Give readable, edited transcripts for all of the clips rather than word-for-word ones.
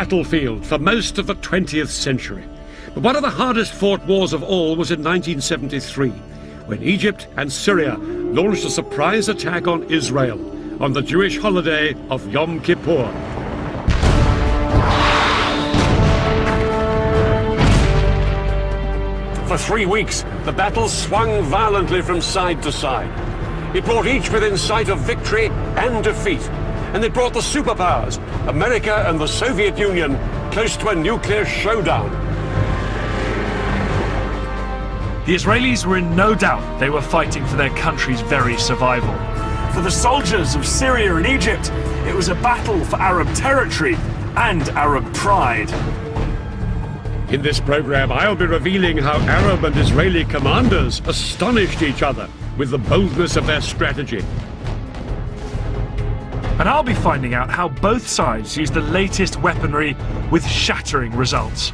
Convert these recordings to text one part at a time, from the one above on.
battlefield for most of the 20th century. But one of the hardest fought wars of all was in 1973, when Egypt and Syria launched a surprise attack on Israel on the Jewish holiday of Yom Kippur. For 3 weeks, the battle swung violently from side to side. It brought each within sight of victory and defeat. And it brought the superpowers, America and the Soviet Union, close to a nuclear showdown. The Israelis were in no doubt they were fighting for their country's very survival. For the soldiers of Syria and Egypt, it was a battle for Arab territory and Arab pride. In this program, I'll be revealing how Arab and Israeli commanders astonished each other with the boldness of their strategy. And I'll be finding out how both sides used the latest weaponry with shattering results.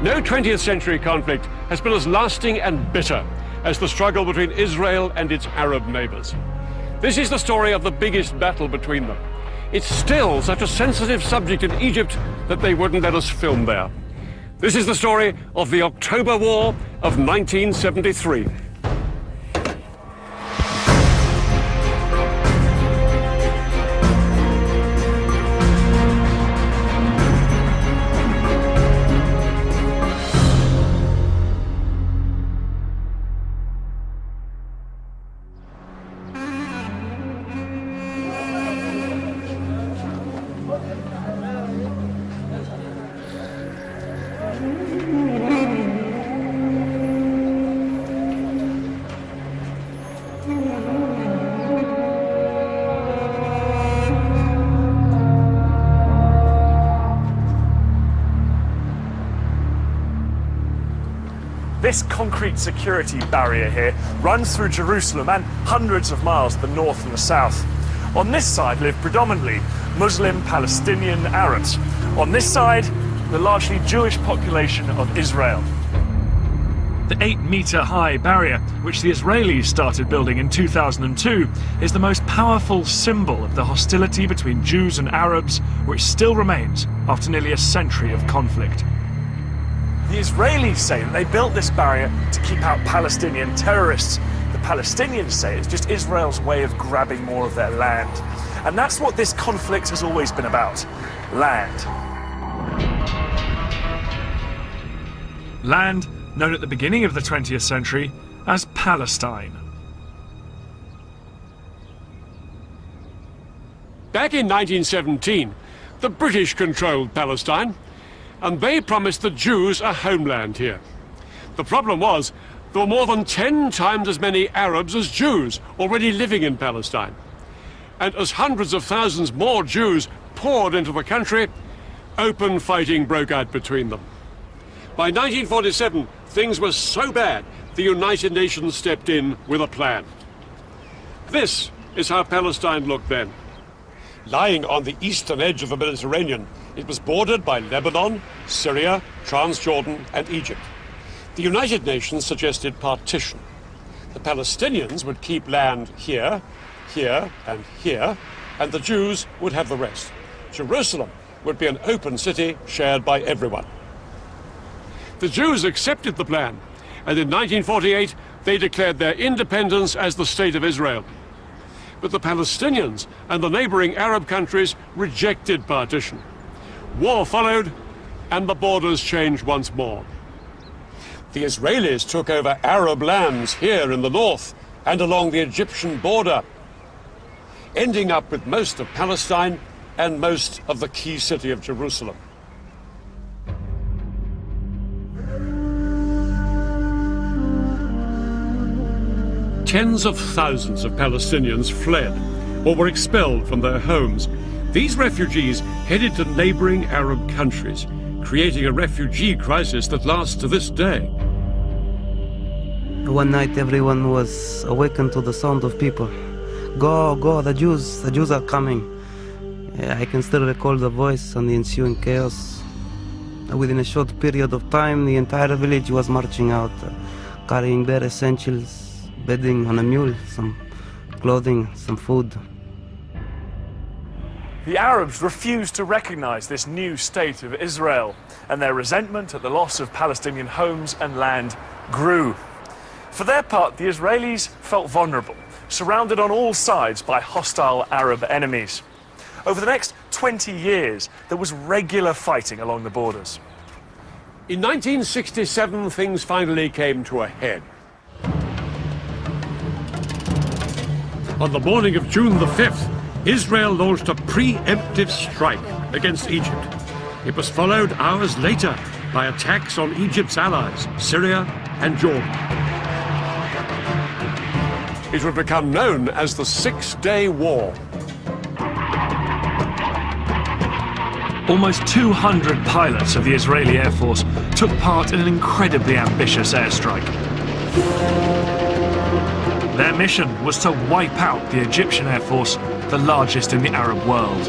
No 20th century conflict has been as lasting and bitter as the struggle between Israel and its Arab neighbors. This is the story of the biggest battle between them. It's still such a sensitive subject in Egypt that they wouldn't let us film there. This is the story of the October War of 1973. This concrete security barrier here runs through Jerusalem and hundreds of miles to the north and the south. On this side live predominantly Muslim Palestinian Arabs. On this side, the largely Jewish population of Israel. The 8-meter-high barrier, which the Israelis started building in 2002, is the most powerful symbol of the hostility between Jews and Arabs, which still remains after nearly a century of conflict. The Israelis say that they built this barrier to keep out Palestinian terrorists. The Palestinians say it's just Israel's way of grabbing more of their land. And that's what this conflict has always been about: land. Land known at the beginning of the 20th century as Palestine. Back in 1917, the British controlled Palestine, and they promised the Jews a homeland here. The problem was, there were more than 10 times as many Arabs as Jews already living in Palestine. And as hundreds of thousands more Jews poured into the country, open fighting broke out between them. By 1947, things were so bad, the United Nations stepped in with a plan. This is how Palestine looked then. Lying on the eastern edge of the Mediterranean, it was bordered by Lebanon, Syria, Transjordan, and Egypt. The United Nations suggested partition. The Palestinians would keep land here, here, and here, and the Jews would have the rest. Jerusalem would be an open city shared by everyone. The Jews accepted the plan, and in 1948 they declared their independence as the State of Israel. But the Palestinians and the neighboring Arab countries rejected partition. War followed, and the borders changed once more. The Israelis took over Arab lands here in the north and along the Egyptian border, ending up with most of Palestine and most of the key city of Jerusalem. Tens of thousands of Palestinians fled or were expelled from their homes. These refugees headed to neighboring Arab countries, creating a refugee crisis that lasts to this day. One night everyone was awakened to the sound of people. Go, go, the Jews are coming. I can still recall the voice and the ensuing chaos. Within a short period of time, the entire village was marching out, carrying bare essentials, bedding on a mule, some clothing, some food. The Arabs refused to recognize this new state of Israel, and their resentment at the loss of Palestinian homes and land grew. For their part, the Israelis felt vulnerable, surrounded on all sides by hostile Arab enemies. Over the next 20 years, there was regular fighting along the borders. In 1967, things finally came to a head. On the morning of June the 5th, Israel launched a preemptive strike against Egypt. It was followed hours later by attacks on Egypt's allies, Syria and Jordan. It would become known as the Six-Day War. Almost 200 pilots of the Israeli Air Force took part in an incredibly ambitious airstrike. Their mission was to wipe out the Egyptian Air Force, the largest in the Arab world.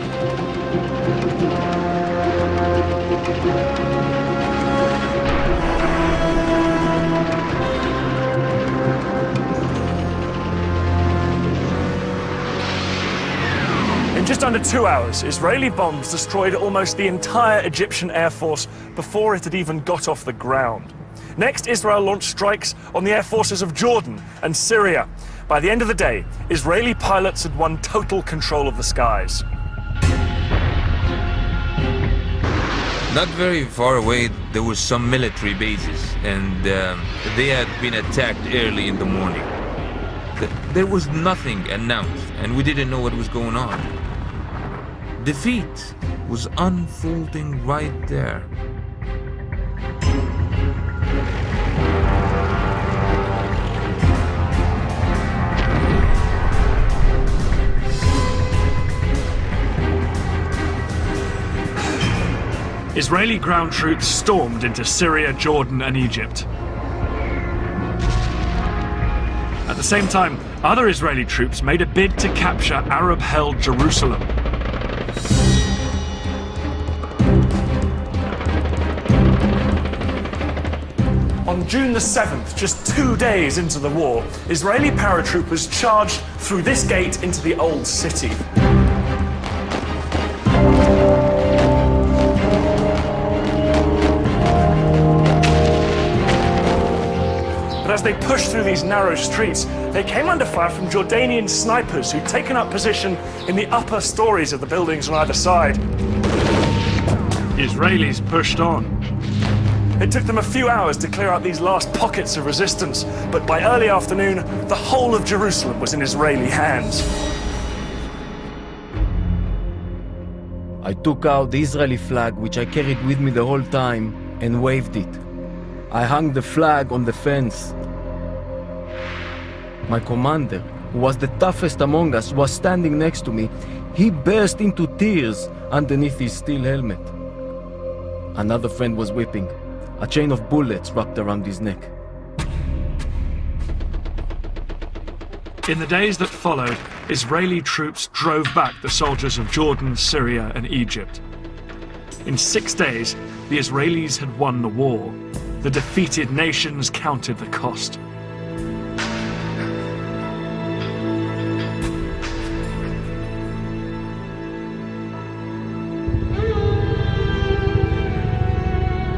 In just under 2 hours, Israeli bombs destroyed almost the entire Egyptian Air Force before it had even got off the ground. Next, Israel launched strikes on the air forces of Jordan and Syria. By the end of the day, Israeli pilots had won total control of the skies. Not very far away, there were some military bases, and they had been attacked early in the morning. There was nothing announced, and we didn't know what was going on. Defeat was unfolding right there. Israeli ground troops stormed into Syria, Jordan, and Egypt. At the same time, other Israeli troops made a bid to capture Arab-held Jerusalem. On June the 7th, just 2 days into the war, Israeli paratroopers charged through this gate into the old city. But as they pushed through these narrow streets, they came under fire from Jordanian snipers who'd taken up position in the upper stories of the buildings on either side. Israelis pushed on. It took them a few hours to clear out these last pockets of resistance, but by early afternoon, the whole of Jerusalem was in Israeli hands. I took out the Israeli flag, which I carried with me the whole time, and waved it. I hung the flag on the fence. My commander, who was the toughest among us, was standing next to me. He burst into tears underneath his steel helmet. Another friend was weeping, a chain of bullets wrapped around his neck. In the days that followed, Israeli troops drove back the soldiers of Jordan, Syria, and Egypt. In 6 days, the Israelis had won the war. The defeated nations counted the cost.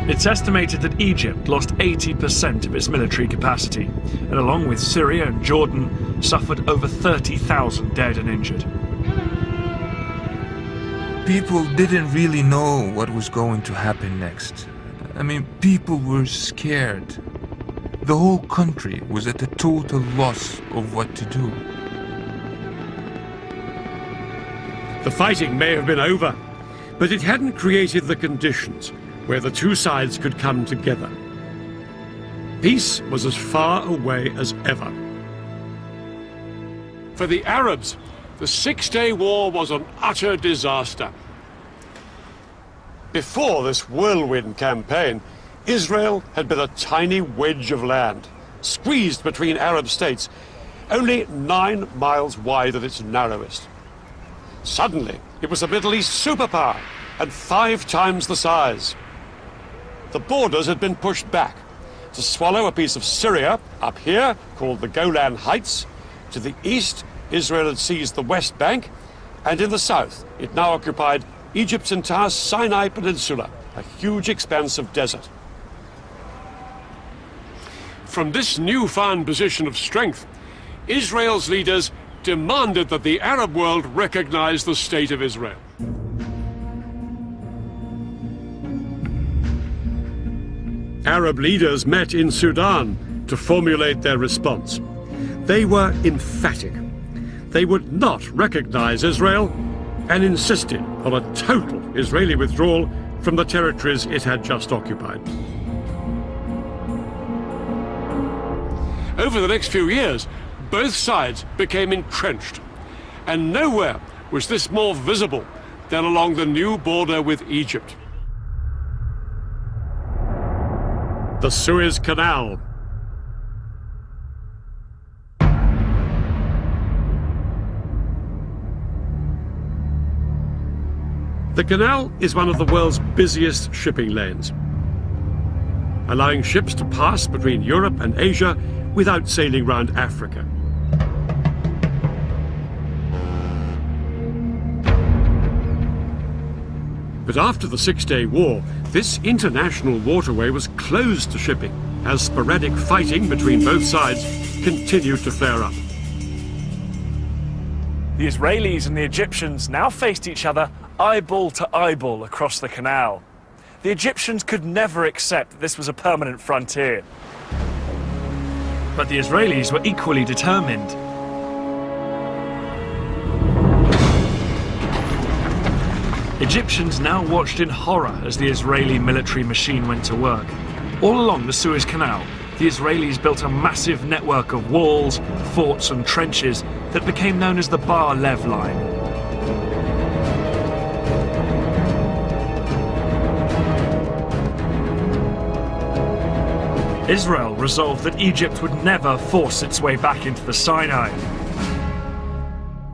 It's estimated that Egypt lost 80% of its military capacity, and along with Syria and Jordan, suffered over 30,000 dead and injured. People didn't really know what was going to happen next. I mean, people were scared. The whole country was at a total loss of what to do. The fighting may have been over, but it hadn't created the conditions where the two sides could come together. Peace was as far away as ever. For the Arabs, the Six-Day War was an utter disaster. Before this whirlwind campaign, Israel had been a tiny wedge of land, squeezed between Arab states, only 9 miles wide at its narrowest. Suddenly, it was a Middle East superpower, and 5 times the size. The borders had been pushed back to swallow a piece of Syria up here, called the Golan Heights. To the east, Israel had seized the West Bank, And in the south, it now occupied Egypt's entire Sinai Peninsula, a huge expanse of desert. From this newfound position of strength, Israel's leaders demanded that the Arab world recognize the State of Israel. Arab leaders met in Sudan to formulate their response. They were emphatic. They would not recognize Israel and insisted on a total Israeli withdrawal from the territories it had just occupied. Over the next few years, both sides became entrenched, and nowhere was this more visible than along the new border with Egypt. The Suez Canal. The canal is one of the world's busiest shipping lanes, allowing ships to pass between Europe and Asia without sailing round Africa. But after the Six-Day War, this international waterway was closed to shipping as sporadic fighting between both sides continued to flare up. The Israelis and the Egyptians now faced each other eyeball to eyeball across the canal. The Egyptians could never accept that this was a permanent frontier. But the Israelis were equally determined. Egyptians now watched in horror as the Israeli military machine went to work. All along the Suez Canal, the Israelis built a massive network of walls, forts and trenches that became known as the Bar Lev Line. Israel resolved that Egypt would never force its way back into the Sinai.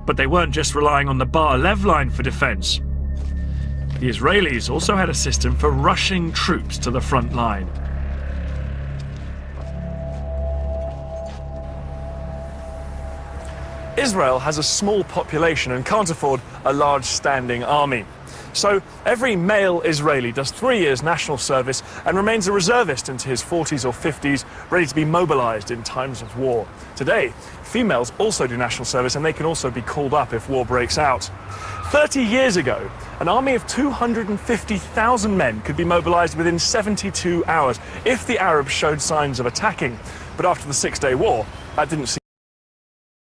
But they weren't just relying on the Bar Lev Line for defense. The Israelis also had a system for rushing troops to the front line. Israel has a small population and can't afford a large standing army. So every male Israeli does 3 years national service and remains a reservist into his 40s or 50s, ready to be mobilized in times of war. Today, females also do national service and they can also be called up if war breaks out. 30 years ago, an army of 250,000 men could be mobilized within 72 hours if the Arabs showed signs of attacking. But after the Six-Day War, that didn't seem